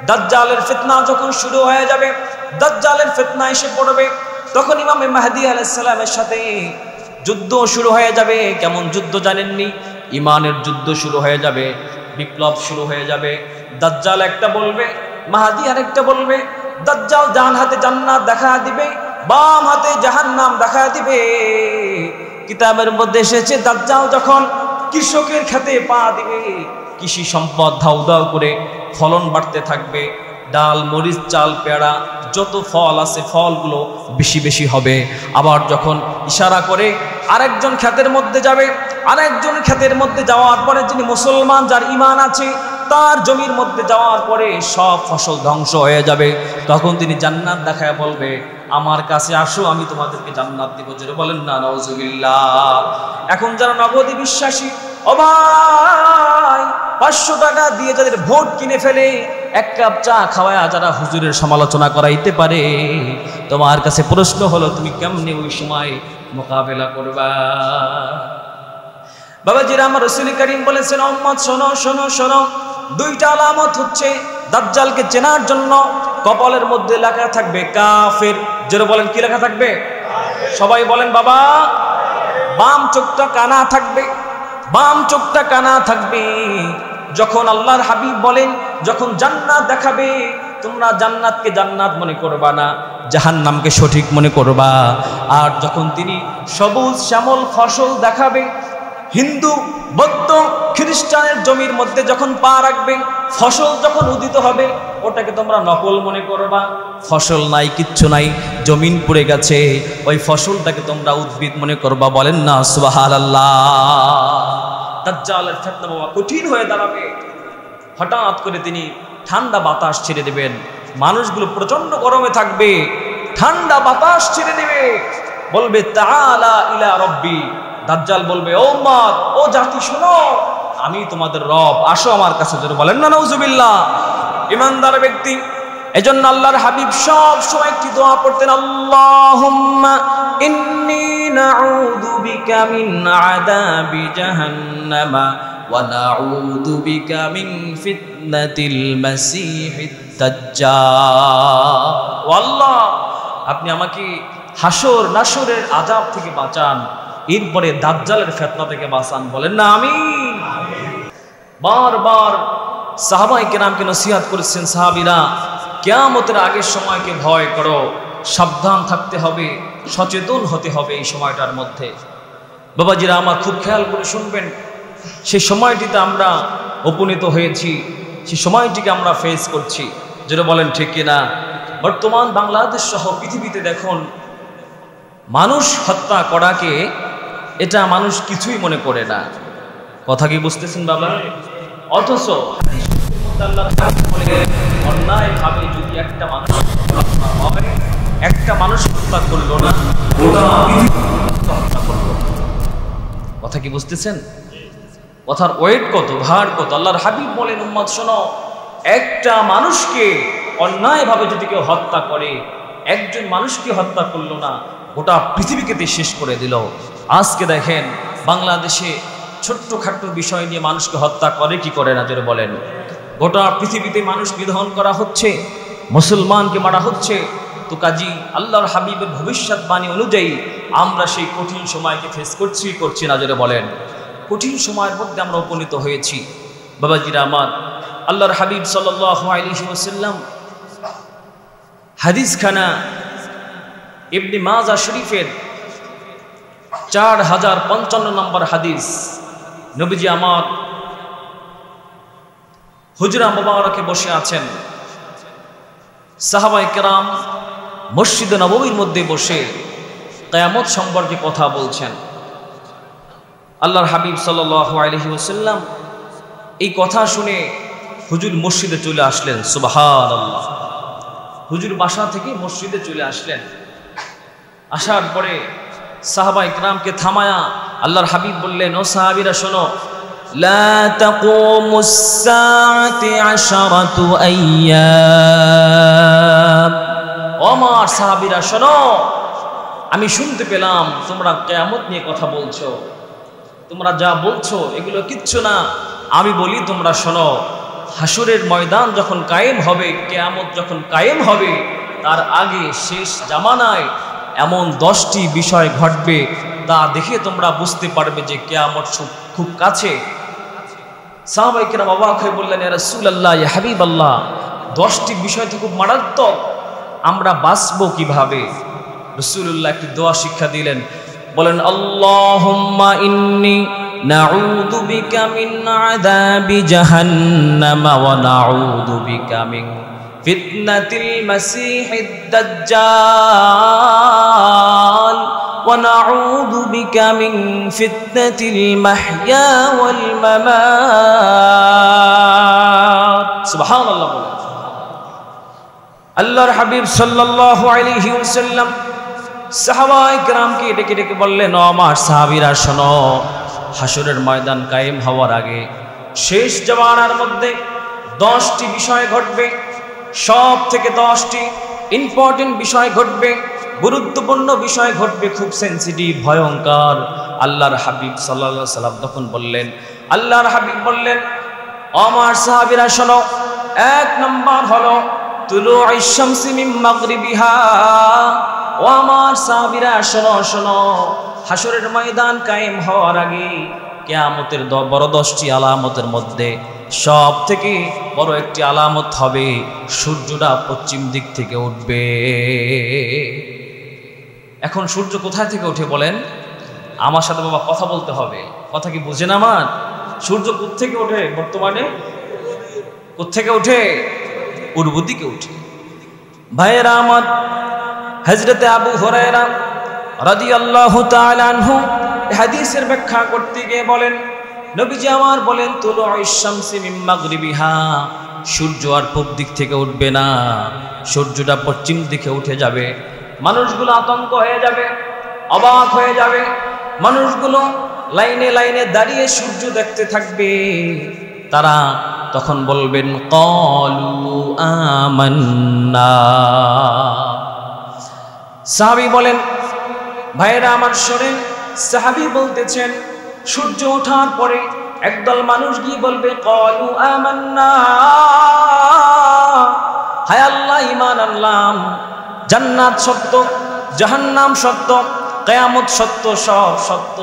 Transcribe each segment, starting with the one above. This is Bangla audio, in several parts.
দাজ্জালের ফিতনা যখন শুরু হয়ে যাবে, দাজ্জালের ফিতনা এসে পড়বে, তখন ইমামে মাহদী আলাইহিস সালামের সাথে যুদ্ধ শুরু হয়ে যাবে। কেমন যুদ্ধ জানেননি? ইমানের যুদ্ধ শুরু হয়ে যাবে, বিপ্লব শুরু হয়ে যাবে। দাজ্জাল একটা বলবে, মাহদী আরেকটা বলবে। দাজ্জাল ডান হাতে জান্নাত দেখা দিবে, বাম হাতে জাহান্নাম দেখা দিবে। কিতাবের মধ্যে এসেছে দাজ্জাল যখন কৃষকের খেতে পা দিবে, কৃষি সম্পদ ধাউ ধাউ করে ফলন বাড়তে থাকবে, ডাল মরিচ চাল পেয়ারা যত ফল আছে ফলগুলো বেশি বেশি হবে। আবার যখন ইশারা করে আরেকজন ক্ষেতের মধ্যে যাবে, আরেকজন ক্ষেতের মধ্যে যাওয়ার পরে যিনি মুসলমান, যার ঈমান আছে, তার জমির মধ্যে যাওয়ার পরে সব ফসল ধ্বংস হয়ে যাবে। তখন তিনি জান্নাত দেখায় বলবে, আমার কাছে আসো, আমি তোমাদেরকে জান্নাত দিব। জোরে বলেন না নাউজুবিল্লাহ। এখন যারা নগদী বিশ্বাসী, ও ভাই 500 টাকা দিয়ে যাদের ভোট কিনে ফেলে, এক কাপ চা খাওয়ায় যারা হুজুরের সমালোচনা করাইতে পারে, তোমার কাছে প্রশ্ন হলো তুমি কেমনে ওই সময় মোকাবেলা করবা? বাবাজিরা, আমার রাসূল করিম বলেছেন, উম্মত শোনো শোনো শোনো, দুইটা আলামত হচ্ছে দাজ্জালকে চেনার জন্য। কপালের মধ্যে লেখা থাকবে কাফের। জোরে বলেন, কি লেখা থাকবে? সবাই বলেন বাবা। বাম চোখটা কানা থাকবে, বাম চোখটা কানা থাকবে। যখন আল্লাহর হাবিব বলেন, যখন জান্নাত দেখাবে, তোমরা জান্নাতকে জান্নাত মনে করবা না, জাহান্নামকে সঠিক মনে করবা। আর যখন তিনি সবুজ শ্যামল ফসল দেখাবে, হিন্দু বৌদ্ধ খ্রিস্টানের জমির মধ্যে যখন পা রাখবে, ফসল যখন উদিত হবে, ওটাকে তোমরা নকল মনে করবা। ফসল নাই, কিচ্ছু নাই, জমিন পড়ে গেছে, ওই ফসলটাকে তোমরা উদ্ভিদ মনে করবা। বলেন না সুবহানাল্লাহ। দাজ্জালের ফিতনা বাবা কঠিন হয়ে দাঁড়াবে। হঠাৎ করে তিনি ঠান্ডা বাতাস ছেড়ে দেবেন, মানুষগুলো প্রচন্ড গরমে থাকবে, ঠান্ডা বাতাস ছেড়ে দেবে, বলবে তাআলা ইলা রাব্বি। দাজ্জাল বলবে, ও উম্মত, ও জাতি শোনো, আমি তোমাদের রব, আসো আমার কাছে। জোরে বলেন না নাউজুবিল্লাহ। ইমানদার ব্যক্তি, এজন্য আল্লাহর হাবিব সব সময় একটি দোয়া পড়তেন, আল্লাহুম্মা ইন্নী নাউযু বিকা মিন আযাবি জাহান্নামা ওয়া নাউযু বিকা মিন ফিতনাতিল মাসিহিদ দাজ্জাল। ও আল্লাহ, আপনি আমাকে হাসর নাসরের আযাব থেকে বাঁচান, এরপরে দাজ্জালের ফিতনা থেকে বাঁচান। বলেন না আমিন। বারবার সাহাবায়ে কেরামকে নসিহত করেছেন, সাহাবীরা, কিয়ামতের আগের সময়কে ভয় করো, সাবধান থাকতে হবে, সচেতন হতে হবে এই সময়টার মধ্যে। বাবাজিরা আমার, খুব খেয়াল করে শুনবেন, সেই সময়টিতে আমরা উপনীত হয়েছি, সেই সময়টিকে আমরা ফেস করছি। যেটা বলেন ঠিক কিনা? বর্তমান বাংলাদেশ সহ পৃথিবীতে দেখুন, মানুষ হত্যা করাকে এটা মানুষ কিছুই মনে করে না। কথা কি বুঝতেছেন বাবা? অথচ অন্যায়ভাবে যদি একটা মানুষ হত্যা হয়, একটা মানুষ হত্যা করলো না, হত্যা করলো। কথা কি বুঝতেছেন? কথার ওয়েট কত, ভার কত। আল্লাহর হাবিব বলেন, উম্মত শোনো, একটা মানুষকে অন্যায়ভাবে যদি কেউ হত্যা করে, একজন মানুষকে হত্যা করলো না, গোটা পৃথিবীকে শেষ করে দিল। আজকে দেখেন বাংলাদেশে ছোট্টখাট্ট বিষয় নিয়ে মানুষকে হত্যা করে কি করে না, জোরে বলেন। গোটা পৃথিবীতে মানুষ নিধন করা হচ্ছে, মুসলমানকে মারা হচ্ছে। তো কাজী আল্লাহর হাবিবের ভবিষ্যৎবাণী অনুযায়ী আমরা সেই কঠিন সময়কে ফেস করছি না, জোরে বলেন। কঠিন সময়ের মধ্যে আমরা উপনীত হয়েছি। বাবাজিরা আমার, আল্লাহর হাবিব সাল্লাল্লাহু আলাইহি ওয়াসাল্লাম হাদিসখানা ইবনে মাজাহ শরীফের 4055 নম্বর হাদিস, নবীজি আমার হুজরা মুবারকে বসে আছেন, সাহাবায়ে কেরাম মসজিদে নববীর মধ্যে বসে কিয়ামত সম্পর্কে কথা বলছেন। আল্লাহর হাবিব সাল্লাল্লাহু আলাইহি ওয়াসাল্লাম এই কথা শুনে হুজুর মসজিদে চলে আসলেন। সুবহানাল্লাহ। হুজুর বাসা থেকে মসজিদে চলে আসলেন। আসার পরে সাহাবায়ে কেরামকে থামায়া আল্লাহর হাবিব বললেন, ও সাহাবীরা শোনো, লা তাকুমুস সাআতু 10 আইয়াম। ও আমার সাহাবীরা শোনো, আমি শুনতে পেলাম তোমরা কিয়ামত নিয়ে কথা বলছো, তোমরা যা বলছো এগুলো কিচ্ছু না, আমি বলি তোমরা শোনো, হাসরের ময়দান যখন কায়েম হবে, কিয়ামত যখন কায়েম হবে, তার আগে শেষ জামানায় এমন 10টি বিষয় ঘটবে, তা দেখে তোমরা বুঝতে পারবে যে কিয়ামত খুব কাছে। সাহাবায়ে কেরাম অবাক হয়ে বললেন, ইয়া রাসূলুল্লাহ, ইয়া হাবিবাল্লাহ, 10টি বিষয় তো খুব মারাত্মক, আমরা বাঁচবো কিভাবে? রাসূলুল্লাহ একটি দোয়া শিক্ষা দিলেন, বলেন, আল্লাহুম্মা ইন্নী নাউযু বিকা মিন আযাবি জাহান্নাম ওয়া নাউযু বিকা মিন ফিতনাতিল মাসিহিদ দাজ্জাল ওয়া নাউযু বিকা মিন ফিতনাতিল মাহইয়া ওয়াল মামাত। সুবহানাল্লাহ বলেন। আল্লাহর হাবিব সাল্লাল্লাহু আলাইহি ওয়াসাল্লাম সাহাবায়ে কেরামকে ডেকে ডেকে বললেন, ও আমার সাহাবীরা শোনো, হাসরের ময়দান কায়েম হওয়ার আগে শেষ জামানার মধ্যে 10টি বিষয় ঘটবে। সব থেকে 10টি ইম্পর্টেন্ট বিষয় ঘটবে, গুরুত্বপূর্ণ বিষয় ঘটবে, খুব সেনসিটিভ, ভয়ঙ্কর। আল্লাহর হাবিব সাল্লাল্লাহু আলাইহি ওয়াসাল্লাম তখন বললেন, আল্লাহর হাবিব বললেন, ও আমার সাহাবীরা শোনো, 1 নম্বর হলো তুলুউশ শামসি মিন মাগরিবিহা। ও আমার সাহাবীরা শোনো শোনো, হাসরের ময়দান কায়েম হওয়ার আগে কিয়ামতের বড় 10টি আলামতের মধ্যে সব থেকে বড় একটি আলামত হবে, সূর্যটা পশ্চিম দিক থেকে উঠবে। এখন সূর্য কোথায় থেকে ওঠে বলেন? আমার সাথে বাবা কথা বলতে হবে, কথা কি বুঝেন আমার? সূর্য কোত্থেকে ওঠে বর্তমানে? কোত্থেকে ওঠে? পূর্ব দিকে ওঠে। ভাইয়েরা আমার, হযরতে আবু হুরায়রা রাদিয়াল্লাহু তাআলা আনহু হাদিসের ব্যাখ্যা করতে গিয়ে বলেন, নবীজি আমার বলেন, তুলুউশ শামসি মিন মাগরিবিহা, সূর্য আর পূর্ব দিক থেকে উঠবে না, সূর্যটা পশ্চিম দিকে উঠে যাবে। মানুষগুলো আতঙ্ক হয়ে যাবে, অবাক হয়ে যাবে। মানুষগুলো লাইনে লাইনে দাঁড়িয়ে সূর্য দেখতে থাকবে। তারা তখন বলবেন, ক্বালু আমান্না। সাহাবী বলেন, ভাইরা আমার শোনেন, সাহাবী বলতেছেন, সূর্য ওঠার পরে একদল মানুষ গিয়ে বলবে, ক্বালু আমান্না, হায় আল্লাহ, ঈমান আনলাম, জান্নাত সত্য, জাহান্নাম সত্য, কিয়ামত সত্য, সব সত্য।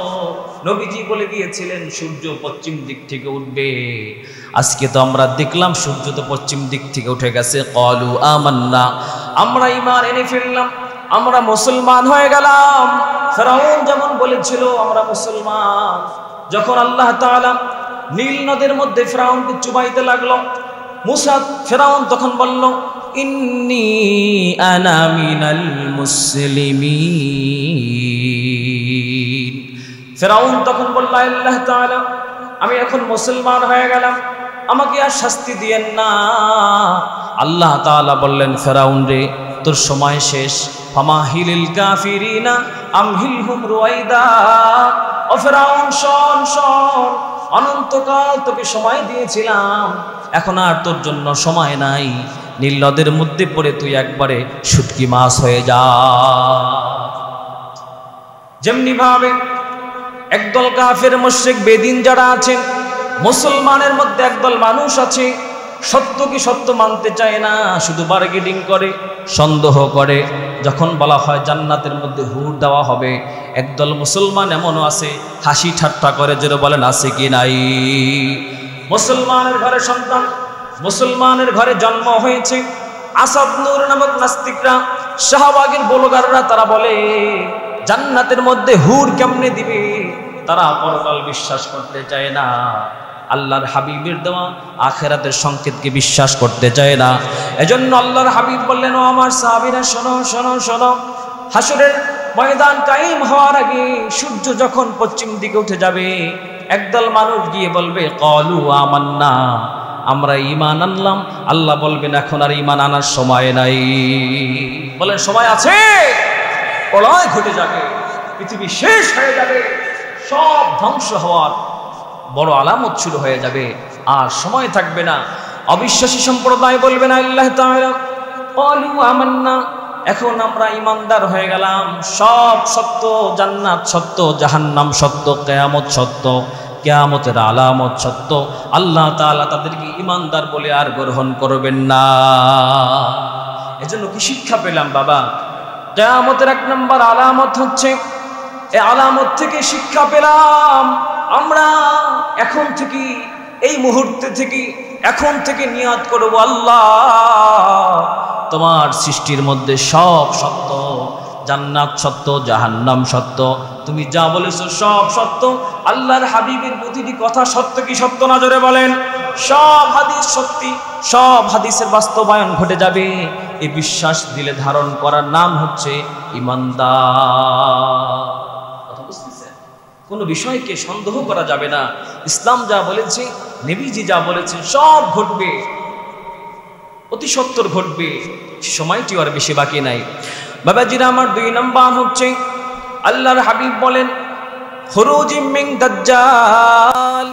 নবীজি বলে গিয়েছিলেন সূর্য পশ্চিম দিক থেকে উঠবে। আজকে তো আমরা দেখলাম সূর্য তো পশ্চিম দিক থেকে উঠে গেছে। ক্বালু আমান্না, আমরা ঈমান এনে ফেললাম, আমরা মুসলমান হয়ে গেলাম। ফেরাউন যেমন বলেছিল আমরা মুসলমান, যখন আল্লাহ তাআলা নীল নদের মধ্যে ফেরাউনকে চুবাইতে লাগলো, মুসা ফেরাউন তখন বলল, ইন্নী আনা মিনাল মুসলিমিন। ফেরাউন তখন বলল, আল্লাহ তাআলা, আমি এখন মুসলমান হয়ে গেলাম, আমাকে আর শাস্তি দিয়েন না। আল্লাহ তাআলা বললেন, ফেরাউন রে, তোর সময় শেষ। ফামাহিলিল কাফিরিনা আমহিলহুম রুয়াইদা। ও ফেরাউন, শোন শোন, অনন্তকাল তোকে সময় দিয়েছিলাম, এখন আর তোর জন্য সময় নাই। নীল নদের মধ্যে পড়ে তুই একবারে শুটকি মাছ হয়ে যা। যেমনি ভাবে একদল কাফের মুশরিক বেদিন যারা আছেন, মুসলমানের মধ্যে একদল মানুষ আছে, সত্যকে সত্য মানতে চায় না, শুধু বার্গেনিং করে, সন্দেহ করে। যখন বলা হয় জান্নাতের মধ্যে হুর দেওয়া হবে, একদল মুসলমান এমনও আছে হাসি ঠাট্টা করে, যেন বলেন আছে কি নাই। মুসলমানের ঘরে সন্তান, মুসলমানের ঘরে জন্ম হয়েছে, আসাদ নূর নামক নাস্তিকরা, শাহবাগের বলগাররা, তারা বলে জান্নাতের মধ্যে হুর কেমনে দিবে। তারা পরকাল বিশ্বাস করতে চায় না, আল্লাহর হাবিবের দেওয়া আখেরাতের সংকেতকে বিশ্বাস করতে চায় না। এজন্য আল্লাহর হাবিব বললেন, ও আমার সাহাবীরা শোনো শোনো শোনো, হাসরের ময়দান কায়েম হওয়ার আগে সূর্য যখন পশ্চিম দিকে উঠে যাবে, একদল মানুষ গিয়ে বলবে, ক্বালু আমান্না, আমরা ঈমান আনলাম। আল্লাহ বলবেন, এখন আর ঈমান আনার সময় নাই। বলেন সময় আছে? প্রলয় ঘটে যাবে, পৃথিবী শেষ হয়ে যাবে, সব ধ্বংস হওয়ার বড় আলামত শুরু হয়ে যাবে, আর সময় থাকবে না। অবিশ্বাসী সম্প্রদায় বলবে না, আল্লাহ তাআলা ক্বালু আমান্না, এখন আমরা ঈমানদার হয়ে গেলাম, সব সত্য, জান্নাত সত্য, জাহান্নাম সত্য, কিয়ামত সত্য, কিয়ামতের আলামত সত্য, আল্লাহ তাআলা তাদেরকে ঈমানদার বলে আর গ্রহণ করবেন না। এজন্য কি শিক্ষা পেলাম বাবা? কিয়ামতের এক নম্বর আলামত হচ্ছে, এই আলামত থেকে শিক্ষা পেলাম আমরা এখন থেকে, এই মুহূর্তে থেকে, এখন থেকে নিয়াত করব, আল্লাহ তোমার সৃষ্টির মধ্যে সব সত্য, জান্নাত সত্য, জাহান্নাম সত্য, তুমি যা বলেছো সব সত্য। আল্লাহর হাবিবের প্রতিটি কথা সত্য কি সত্য না? জোরে বলেন। সব হাদিস সত্যি, সব হাদিসের বাস্তবায়ন ঘটে যাবে, এই বিশ্বাস দিলে ধারণ করার নাম হচ্ছে ঈমানদার। কথা বুঝতেছেন? কোনো বিষয়কে সন্দেহ করা যাবে না। ইসলাম যা বলেছে, নবীজি যা বলেছেন সব ঘটবে, অতি সত্বর ঘটবে, সময়টি আর বেশি বাকি নাই। বাবাজিরা আমার, 2 নম্বর হচ্ছে আল্লাহর হাবিব বলেন খুরুজিম মিন দাজ্জাল।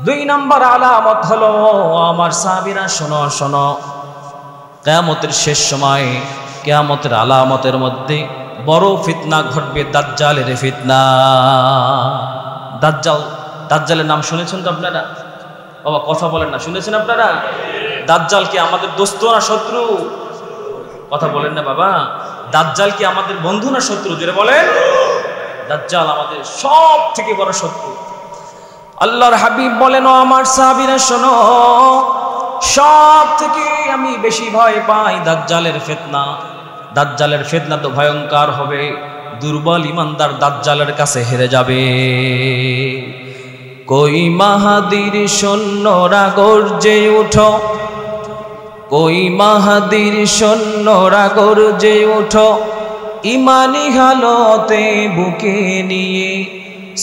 2 নম্বর আলামত হলো, আমার সাহাবীরা শোনো শোনো, কিয়ামতের শেষ সময়, কিয়ামতের আলামতের মধ্যে বড় ফিতনা ঘটবে, দাজ্জালের ফিতনা। দাজ্জাল, দাজ্জালের নাম শুনেছেন তো আপনারা? বাবা কথা বলেন না, শুনেছেন আপনারা? দাজ্জাল কি আমাদের দোস্ত না শত্রু? কথা বলেন না বাবা। দাজ্জাল কি আমাদের বন্ধু না শত্রু? জোরে বলেন। দাজ্জাল আমাদের সব থেকে বড় শত্রু। আল্লাহর হাবিব বলেন, ও আমার সাহাবীরা শোনো, সব থেকে আমি বেশি ভয় পাই দাজ্জালের ফিতনা। দাজ্জালের ফিতনা তো ভয়ঙ্কর হবে, দুর্বল ঈমানদার দাজ্জালের কাছে হেরে যাবে। কই মাহাদির সৈন্যরা গর্জে উঠো, কই মাহাদির সৈন্যরা গর্জে উঠো, ইমানি হালতে বুকে নিয়ে,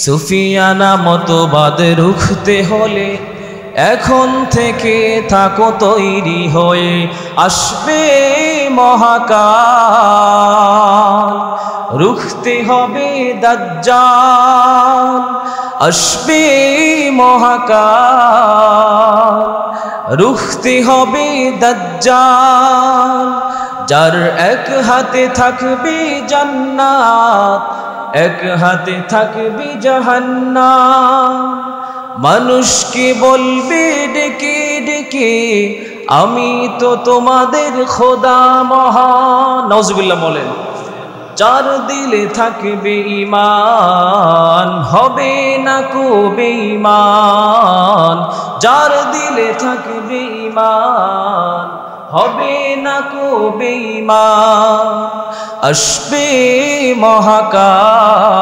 সুফিয়ানা মতবাদ রুখতে হলে এখন থেকে থাকো তৈরি হয়ে, আসবে মহাকাল, রুখতে হবে দাজ্জাল, আসবে মহাকাল, রুখতে হবে দাজ্জাল। যার এক হাতে থাকবে জান্নাত, এক হাতে থাকবে জাহান্নাম, মানুষকে বলবে ডেকে ডেকে, আমি তো তোমাদের খোদা মহান। নাউজুবিল্লাহ বলেন। যার দিলে থাকবে ঈমান, হবে না কো বেঈমান, যার দিলে থাকবে ঈমান, হবে না কো বেঈমান, আসবে মহাকাল,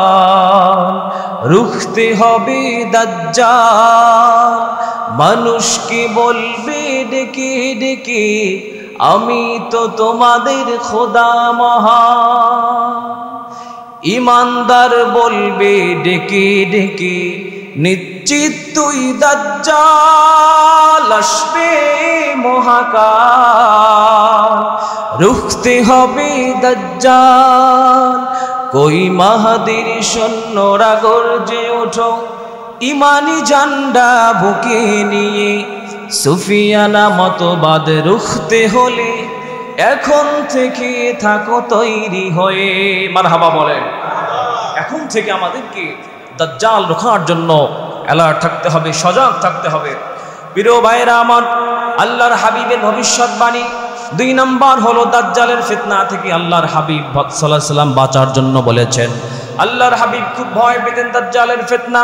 রুখতে হবে দাজ্জাল, মানুষকে বলবে ডেকে ডেকে, আমি তো তোমাদের খোদা মহান। ঈমানদার বলবে ডেকে ডেকে, নিশ্চিত তুই দাজ্জাল, আসবে মহাকাল, রুখতে হবে দাজ্জাল। কই মাহাদির সৈন্যরা গর্জে ওঠো, ইমানি ঝান্ডা বুকে নিয়ে, সুফিয়ানা মতবাদ রুখতে হলে এখন থেকে থাকো তৈরি হয়ে। মারহাবা বলেন। এখন থেকে আমাদেরকে দাজ্জাল রোখার জন্য অ্যালার্ট থাকতে হবে, সজাগ থাকতে হবে। প্রিয় ভাইরা আমার, আল্লাহর হাবিবের ভবিষ্যৎবাণী 2 নম্বর হলো দাজ্জালের ফিতনা থেকে আল্লাহর হাবিব সাল্লাল্লাহু আলাইহি ওয়াসাল্লাম বাঁচার জন্য বলেছেন। আল্লাহর হাবিব খুব ভয় পেতেন দাজ্জালের ফিতনা,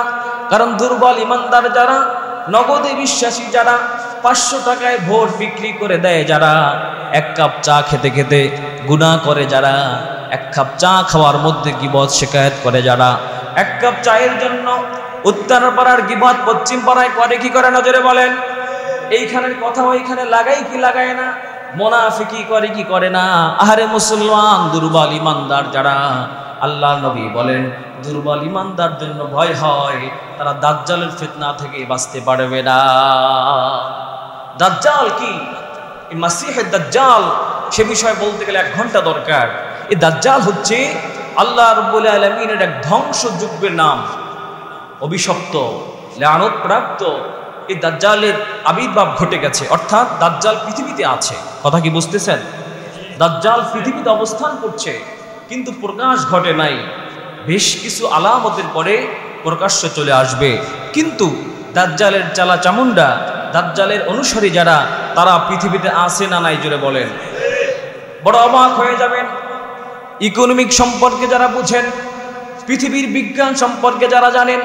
কারণ দুর্বল ঈমানদার যারা, নগদে বিশ্বাসী যারা, 500 টাকায় ভোট বিক্রি করে দেয় যারা, 1 কাপ চা খেতে খেতে গুনাহ করে যারা, 1 কাপ চা খাওয়ার মধ্যে গীবত শিকায়েত করে যারা, 1 কাপ চায়ের জন্য উত্তর পাড়ার গীবত পশ্চিম পাড়ায় করে কি করে না? জোরে বলেন। এইখানের কথা ওইখানে লাগাই কি লাগায় না? মুনাফিকি করে কি করে না? আহারে মুসলমান, দুর্বল ঈমানদার যারা, আল্লাহ নবী বলেন দুর্বল ঈমানদার জন্য ভয় হয়, তারা দাজ্জালের ফিতনা থেকে বাঁচতে পারবে না। দাজ্জাল কি? এই মাসিহে দাজ্জাল, সে বিষয়ে বলতে গেলে 1 ঘন্টা দরকার। এই দাজ্জাল হচ্ছে আল্লাহ রাব্বুল আলামিনের এক ধ্বংসযজ্ঞের নাম, অভিশপ্ত, লানত প্রাপ্ত। এই দাজ্জালের আবির্ভাব ঘটে গেছে, অর্থাৎ দাজ্জাল পৃথিবীতে আছে। কথা কি বুঝতেছেন? দাজ্জাল পৃথিবীতে অবস্থান করছে, কিন্তু প্রকাশ ঘটে নাই। বেশ কিছু আলামতের পরে প্রকাশ্য চলে আসবে। কিন্তু দাজ্জালের চালা চামুন্ডা, দাজ্জালের অনুসারী যারা, তারা পৃথিবীতে আছে না নাই জোরে বলেন। বড় অবাক হয়ে যাবেন। ইকোনমিক সম্পর্কে যারা বুঝেন, পৃথিবীর বিজ্ঞান সম্পর্কে যারা জানেন,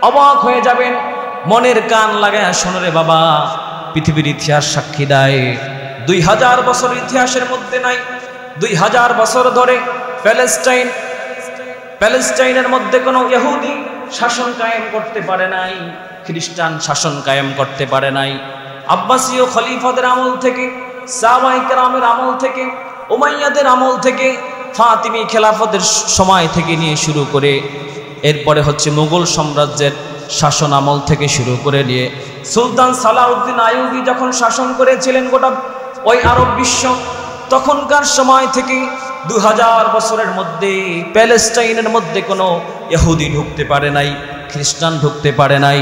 অবাক হয়ে যাবেন। মনের কান লাগায় শোনো রে বাবা, পৃথিবীর ইতিহাস সাক্ষী দেয় 2000 বছর ইতিহাসের মধ্যে নাই, 2000 বছর ধরে প্যালেস্টাইনের মধ্যে কোনো ইহুদি শাসন কায়েম করতে পারে নাই, খ্রিস্টান শাসন কায়েম করতে পারে নাই। আব্বাসীয় খলিফাদের আমল থেকে, সাহাবায়ে কেরামের আমল থেকে, উমাইয়াদের আমল থেকে, ফাতিমি খেলাফতের সময় থেকে নিয়ে শুরু করে, এরপরে হচ্ছে মুঘল সাম্রাজ্যের শাসন আমল থেকে শুরু করে নিয়ে সুলতান সালাউদ্দিন আইয়ুবী যখন শাসন করেছিলেন গোটা ওই আরব বিশ্ব, তখনকার সময় থেকে 2000 বছরের মধ্যে প্যালেস্টাইনের মধ্যে কোনো ইহুদি ঢুকতে পারে নাই, খ্রিস্টান ঢুকতে পারে নাই।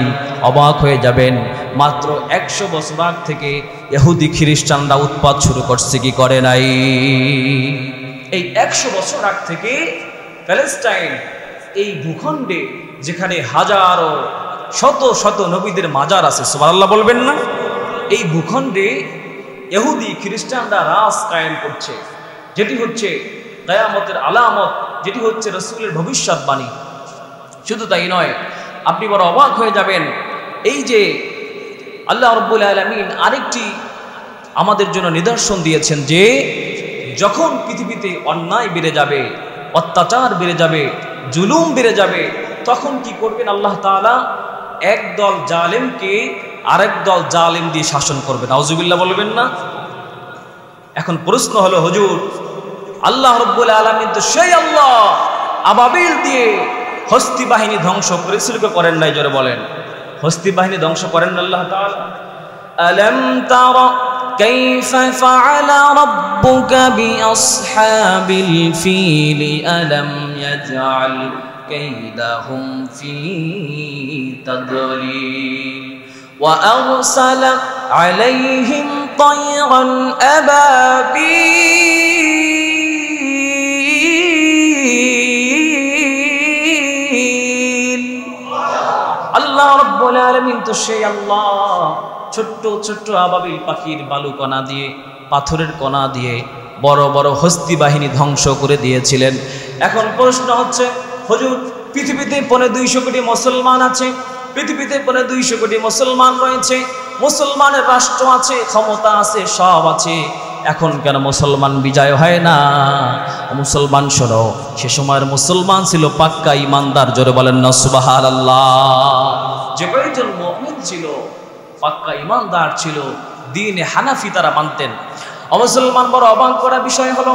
অবাক হয়ে যাবেন, মাত্র 100 বছর আগ থেকে ইহুদি খ্রিস্টানরা উৎপাত শুরু করছে কি করে নাই? এই 100 বছর আগ থেকে প্যালেস্টাইন, এই ভূখণ্ডে যেখানে হাজারো শত শত নবীদের মাজার আছে, সুবহানাল্লাহ বলবেন না? এই ভূখণ্ডে ইহুদি খ্রিস্টানরা রাজ কায়েম করছে, যেটি হচ্ছে কিয়ামতের আলামত, যেটি হচ্ছে রাসূলের ভবিষ্যৎবাণী। শুধু তাই নয়, আপনি বড় অবাক হয়ে যাবেন। এই যে আল্লাহ রাব্বুল আলামিন আরেকটি আমাদের জন্য নিদর্শন দিয়েছেন যে যখন পৃথিবীতে অন্যায় বেড়ে যাবে, অত্যাচার বেড়ে যাবে, জুলুম বেড়ে যাবে, তখন কি করবেন আল্লাহ তাআলা? একদল জালেমকে আরেক দল জালেম দিয়ে শাসন করবেন। নাউজুবিল্লাহ বলবেন না? এখন প্রশ্ন হলো, হুজুর আল্লাহ রাব্বুল আলামিন তো সেই আল্লাহ, আবাবিল দিয়ে হস্তি বাহিনী ধ্বংস করেছিল, করেন নাই জোরে বলেন? হস্তি বাহিনী ধ্বংস করেন আল্লাহ তাআলা? আলাম তারা কাইফা ফাআলা রাব্বুকা বিআসহাবিল ফিল আলাম ইয়াজআল কাইদাহুম ফি তাদলিল ওয়া আরসালা আলাইহিম তায়রান আবাবিল। আল্লাহ রাব্বুল আলামিন তো সেই আল্লাহ, ছোট্ট ছোট্ট আবাবিল পাখির বালু কণা দিয়ে, পাথরের কণা দিয়ে বড় বড় হস্তি বাহিনী ধ্বংস করে দিয়েছিলেন। এখন প্রশ্ন হচ্ছে, হুজুর পৃথিবীতে 250 কোটি মুসলমান আছে, পৃথিবীতে 250 কোটি মুসলমান রয়েছে, মুসলমানের রাষ্ট্র আছে, ক্ষমতা আছে, সব আছে, এখন কেন মুসলমান বিজয় হয় না? মুসলমান শোনো, সে সময়ের মুসলমান ছিল পাক্কা ইমানদার, জোরে বলেন না সুবহানাল্লাহ? যে কয়েকজন মুমিন ছিল, পাক্কা ইমানদার ছিল, দ্বীনে হানাফি তারা মানতেন। মুসলমান বড় অবাক করা বিষয় হলো,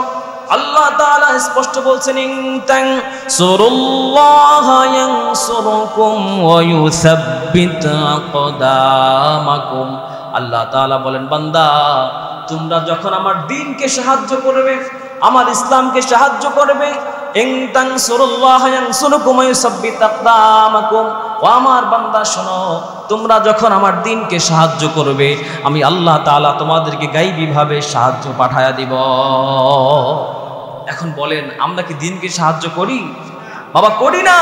আল্লাহ তাআলা স্পষ্ট বলছেন, ইন তানসুরুল্লাহা ইয়ানসুরকুম ওয়া ইউসাব্বিত আকদামাকুম। আল্লাহ তাআলা বলেন, বান্দা তোমরা যখন আমার দ্বীনকে সাহায্য করবে, আমার ইসলামকে সাহায্য করবে, ইন তানসুরুল্লাহা ইয়ানসুরকুম ওয়া ইউসাব্বিত আকদামাকুম, ও আমার বান্দা শোনো, তোমরা যখন আমার দ্বীনকে সাহায্য করবে, আমি আল্লাহ তাআলা তোমাদেরকে গায়বীভাবে সাহায্য পাঠায়া দিব। এখন বলেন, আমরা কি দ্বীনকে সাহায্য করি? বাবা করি না।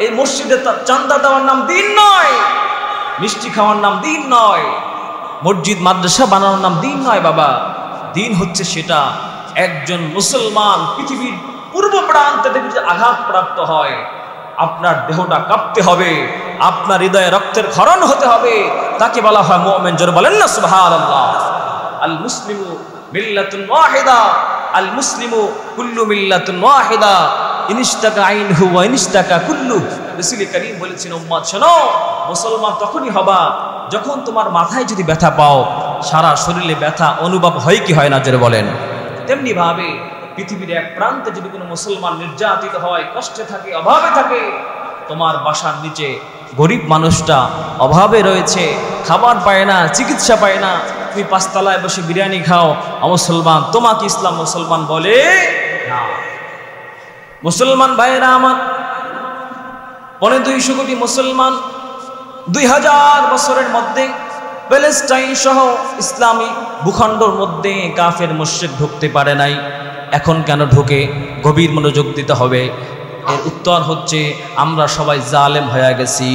এই মসজিদে চাঁদা দেওয়ার নাম দ্বীন নয়, মিষ্টি খাওয়ার নাম দ্বীন নয়, মসজিদ মাদ্রাসা বানানোর নাম দ্বীন নয় বাবা। দ্বীন হচ্ছে সেটা, একজন মুসলমান পৃথিবীর পূর্ব প্রান্তে যদি আঘাত প্রাপ্ত হয়, আপনার দেহটা কাঁপতে হবে, আপনার হৃদয়ে রক্তের ক্ষরণ হতে হবে, তাকে বলা হয় মুমিন। জোরে বলেন না সুবহানাল্লাহ? আল মুসলিমু মিল্লাতুন ওয়াহিদা, আল মুসলিমু কুল্লু মিল্লাতুন ওয়াহিদা, ইনিশতাকা আইনহু ওয়া ইনিশতাকা কুল্লু। রাসূল করিম বলেছেন, উম্মত শোনো, মুসলমান তখনই হবা যখন তোমার মাথায় যদি ব্যথা পাও, সারা শরীরে ব্যথা অনুভব হয় কি হয় না? জোরে বলেন। তেমনি ভাবে পৃথিবীর এক প্রান্তে যদি কোনো মুসলমান নির্যাতিত হয়, কষ্টে থাকে, অভাবে থাকে, তোমার বাসার নিচে গরিব মানুষটা অভাবে রয়েছে, খাবার পায় না, চিকিৎসা পায় না, তুমি 5 তলায় বসে বিরিয়ানি খাও, মুসলমান, তোমাকে ইসলাম মুসলমান বলে না। মুসলমান ভাইয়েরা আমার, 250 কোটি মুসলমান 2000 বছরের মধ্যে প্যালেস্টাইন সহ ইসলামী ভূখণ্ডের মধ্যে কাফের মুশরিক ঢুকতে পারে নাই। এখন কেন ঢুকে? গভীর মনোযোগ দিতে হবে। এর উত্তর হচ্ছে আমরা সবাই জালেম হয়ে গেছি।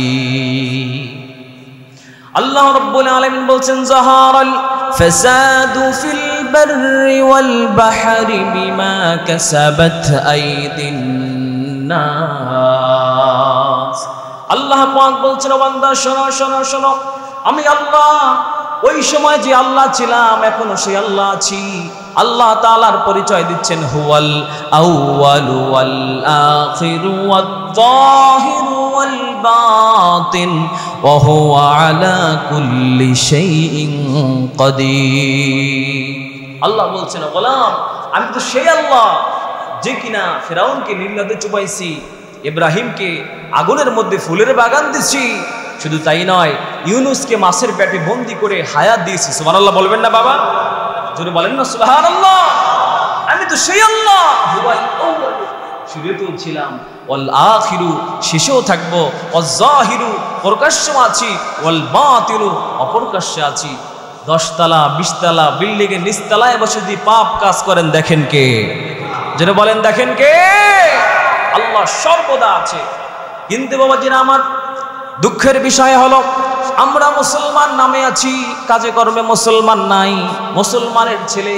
আল্লাহ রাব্বুল আলামিন বলছেন যাহারাল ফাসাদু ফিল বাররি ওয়াল বাহরি বিমা কাসাবাত আইদিন নাস। আল্লাহ পাক বলছেন ও বান্দা শোনো শোনো শোনো, আমি আল্লাহ ওই সময় যে আল্লাহ ছিলাম এখনো সেই আল্লাহ আছি। আল্লাহ তাআলার পরিচয় দিচ্ছেন হুয়াল আউয়ালু ওয়াল আখিরু ওয়াত যাহিরু ওয়াল বাতিন ওয়া হুয়া আলা কুল্লি শাইইন কাদির। আল্লাহ বলছেন গোলাম আমি তো সেই আল্লাহ যে কিনা ফিরাউনকে নীল নদে চুবাইছি, ইব্রাহিমকে আগুনের মধ্যে ফুলের বাগান দিছি, শুধু তাই নয় ইউনুসকে মাছের পেটে বন্দি করে হায়াত দিয়েছি। সুবহানাল্লাহ বলবেন না বাবা? জোরে বলেন না সুবহানাল্লাহ। আমি তো সেই আল্লাহ হুয়াল আউয়াল শুরুতেও ছিলাম, ওয়াল আখিরু শেষেও থাকবো, ওয়াজ জাহিরু প্রকাশ্যে আছি, ওয়াল বাতিনু অপ্রকাশ্যে আছি। 10 তলা 20 তলা বিল্ডিং এর নিচতলায় বসে যদি পাপ কাজ করেন দেখেন কে? জোরে বলেন দেখেন কে? আল্লাহ সর্বদা আছে। কিন্তু বাবাজিরা আমার দুঃখের বিষয় হলো আমরা মুসলমান নামে আছি, কাজে কর্মে মুসলমান নাই। মুসলমানের ছেলে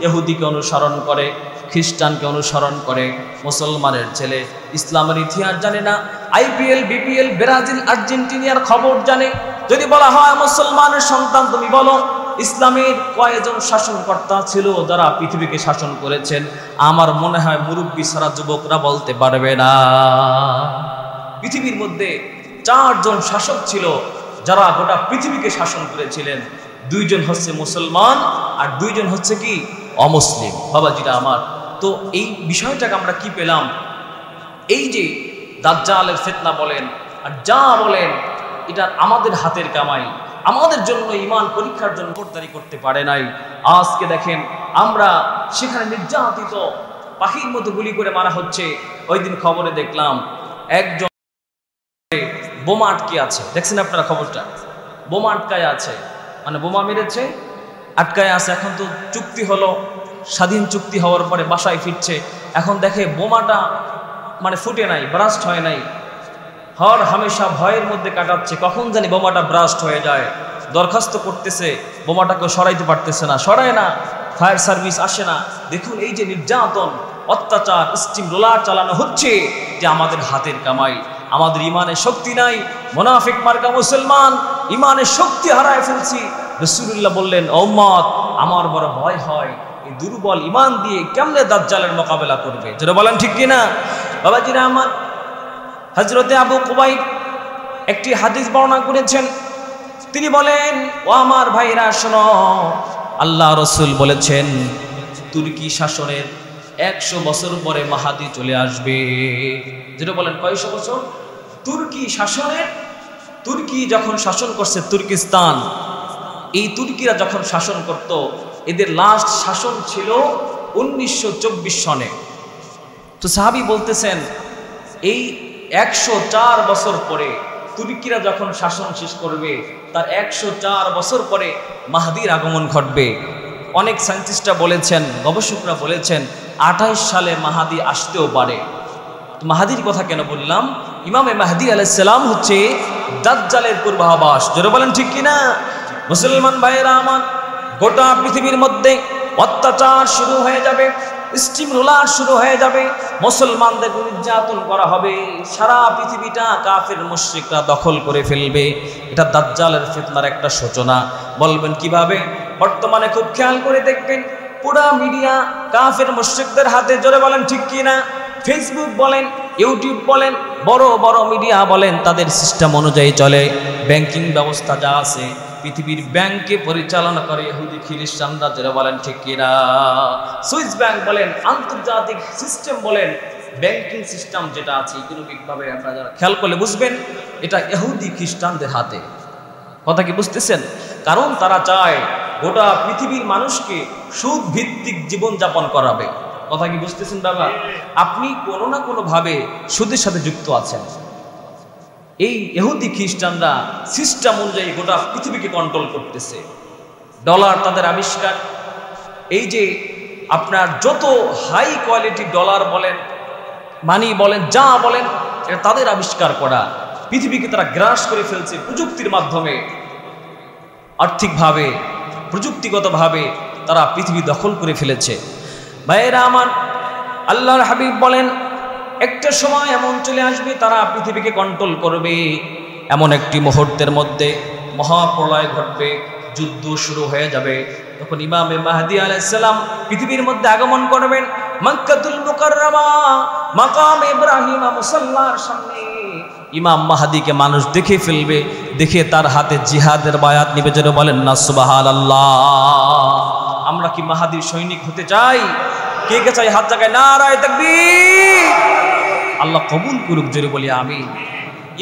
ইহুদিকে অনুসরণ করে, খ্রিস্টানকে অনুসরণ করে। মুসলমানের ছেলে ইসলামের ইতিহাস জানে না, আইপিএল বিপিএল ব্রাজিল আর্জেন্টিনার খবর জানে। যদি বলা হয় মুসলমানের সন্তান তুমি বলো ইসলামের কয়েকজন শাসনকর্তা ছিল যারা পৃথিবীকে শাসন করেছেন, আমার মনে হয় মুরব্বী সারা যুবকরা বলতে পারবে না। পৃথিবীর মধ্যে 4 জন শাসক ছিল যারা গোটা পৃথিবীকে শাসন করেছিলেন। 2 জন হচ্ছে মুসলমান আর 2 জন হচ্ছে কি অমুসলিম। বাবাজিরা আমার, তো এই বিষয়টাকে আমরা কি পেলাম? এই যে দাজ্জালের ফিতনা বলেন আর যা বলেন এটা আমাদের হাতের কামাই, আমাদের জন্য ঈমান পরীক্ষার জন্য পর্দারি করতে পারে নাই। আজকে দেখেন আমরা সেখানে নির্যাতিত, পাখির মতো গুলি করে মারা হচ্ছে। ওই দিন খবরে দেখলাম একজন বোমা আটকে আছে, দেখছেন আপনারা খবরটা? বোমা আটকায় আছে, মানে বোমা মেরেছে আটকায় আছে। এখন তো চুক্তি হলো, স্বাধীন চুক্তি হওয়ার পরে বাসায় ফিরছে, এখন দেখে বোমাটা মানে ফুটে নাই, ব্রাস্ট হয় নাই। হর হামেশা ভয়ের মধ্যে কাটাচ্ছে, কখন জানি বোমাটা ব্রাস্ট হয়ে যায়। দরখাস্ত করতেছে, বোমাটাকে সরাইতে পারতেছে না, সরায় না, ফায়ার সার্ভিস আসে না। দেখুন এই যে নির্যাতন, অত্যাচার, স্টিম রোলার চালানো হচ্ছে, যে আমাদের হাতের কামাই। আমাদের ইমানের শক্তি নাই, মুনাফিক মার্কা মুসলমান, ইমানের শক্তি হারায় ফেলছি। রাসূলুল্লাহ বললেন ও উম্মত আমার বড় ভয় হয় এই দুর্বল ইমান দিয়ে কেমনে দাজ্জালের মোকাবেলা করবে। যারা বলেন ঠিক কিনা? বাবাজিরা আমার, হযরতে আবু কুবাইব একটি হাদিস বর্ণনা করেছেন। তিনি বলেন ও আমার ভাইরা শোনো, আল্লাহ রাসূল বলেছেন তুর্কি শাসনের 100 বছর পরে মাহাদি চলে আসবে। যেটা বলেন কয়শো বছর? তুর্কি শাসনের, তুর্কি যখন শাসন করছে তুর্কিস্তান, এই তুর্কিরা যখন শাসন করত, এদের লাস্ট শাসন ছিল 1924 সনে। তো সাহাবী বলতেছেন এই 104 বছর পরে তুর্কিরা যখন শাসন শেষ করবে, তার 104 বছর পরে মাহদির আগমন ঘটবে। অনেক সায়েন্টিস্টরা বলেছেন, গবেষকরা বলেছেন 28 সালে মাহাদি আসতেও পারে। তো মাহাদির কথা কেন বললাম? ইমামে মাহদি আলাইহিস সালাম হচ্ছে দাজ্জালের পূর্বাভাস। জোরে বলেন ঠিক কিনা? মুসলমান ভাইয়েরা আমার, গোটা পৃথিবীর মধ্যে অত্যাচার শুরু হয়ে যাবে, স্টিম রোলার শুরু হয়ে যাবে, মুসলমানদের নির্যাতন করা হবে, সারা পৃথিবীটা কাফের মুশরিকরা দখল করে ফেলবে। এটা দাজ্জালের ফিতনার একটা সূচনা। বলবেন কিভাবে? বর্তমানে খুব খেয়াল করে দেখবেন পুরা মিডিয়া কাফের মুশরিকদের হাতে। জোরে বলেন ঠিক কিনা? ফেসবুক বলেন, ইউটিউব বলেন, বড় বড় মিডিয়া বলেন, তাদের সিস্টেম অনুযায়ী চলে। ব্যাংকিং ব্যবস্থা যা আছে, পৃথিবীর ব্যাংকে পরিচালনা করে ইহুদি খ্রিস্টানরা। যারা বলেন ঠিক কিনা? সুইস ব্যাংক বলেন, আন্তর্জাতিক সিস্টেম বলেন, ব্যাংকিং সিস্টেম যেটা আছে ইকোনমিকভাবে আপনারা যারা খেয়াল করলে বুঝবেন এটা ইহুদি খ্রিস্টানদের হাতে। কথা কি বুঝতেছেন? কারণ তারা চায় গোটা পৃথিবীর মানুষকে সুদ ভিত্তিক জীবনযাপন করাবে। কথা কি বুঝতেছেন বাবা? আপনি কোনো না কোনো ভাবে সুদের সাথে যুক্ত আছেন। এই ইহুদি খ্রিস্টানরা সিস্টেম অনুযায়ী গোটা পৃথিবীকে কন্ট্রোল করতেছে। ডলার তাদের আবিষ্কার। এই যে আপনার যত হাই কোয়ালিটি ডলার বলেন, মানি বলেন, যা বলেন, এটা তাদের আবিষ্কার করা। পৃথিবীকে তারা গ্রাস করে ফেলছে প্রযুক্তির মাধ্যমে, আর্থিকভাবে, প্রযুক্তিগতভাবে তারা পৃথিবী দখল করে ফেলেছে। ভাইয়েরা আমার, আল্লাহর হাবিব বলেন একটা সময় এমন চলে আসবে তারা পৃথিবীকে কন্ট্রোল করবে। এমন একটি মুহূর্তের মধ্যে মহাপ্রলয় ঘটবে, যুদ্ধ শুরু হয়ে যাবে। তখন ইমামে মাহদী আলাইহিস সালাম পৃথিবীর মধ্যে আগমন করবেন। মক্কাতুল মুকাররমা মাকাম ইব্রাহিম মুসাল্লার সামনে ইমাম মাহদীকে মানুষ দেখে ফেলবে, দেখে তার হাতে জিহাদের বায়াত নিবে। যেন বলেন না সুবহানাল্লাহ। আমরা কি মাহদীর সৈনিক হতে চাই? কে কে চাই? হাত জায়গায় নারায়ে তাকবীর। আল্লাহ কবুল করুক, জোরে বলি আমিন।